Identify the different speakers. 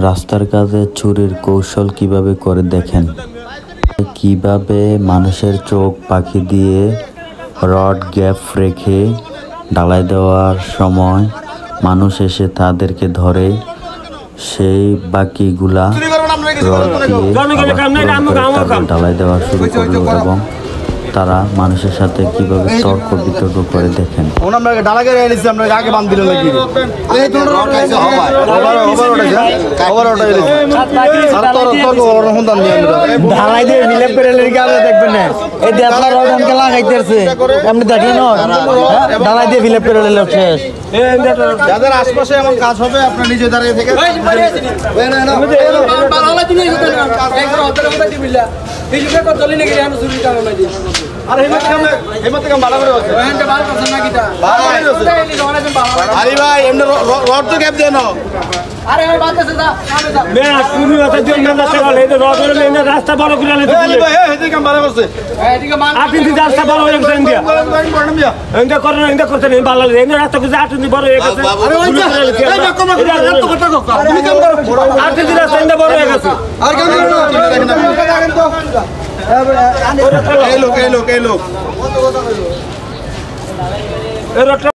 Speaker 1: রাস্তার কাজে চুরির কৌশল কিভাবে করে দেখেন। কিভাবে মানুষের চোখ পাখি দিয়ে রড গ্যাপ রেখে ঢালাই দেওয়ার সময় মানুষ এসে তাদেরকে ধরে সেই বাকিগুলা রড দিয়ে ঢালাই দেওয়া শুরু করলো এবং তারা মানুষের সাথে কিভাবে তর্ক বিতর্ক করে দেখেন।
Speaker 2: ঢালাই দিয়ে মিলে পেরেলের গালে দেখবেন না এই যে আপনার রডকে লাগাইতেছে আপনি দেখলেন ঢালাই দিয়ে মিলে পেরেলে শেষ।
Speaker 3: যাদের আশপাশে এমন কাজ হবে আপনার নিজে দাঁড়িয়ে থেকে
Speaker 4: রাস্তা বড় করে রাস্তা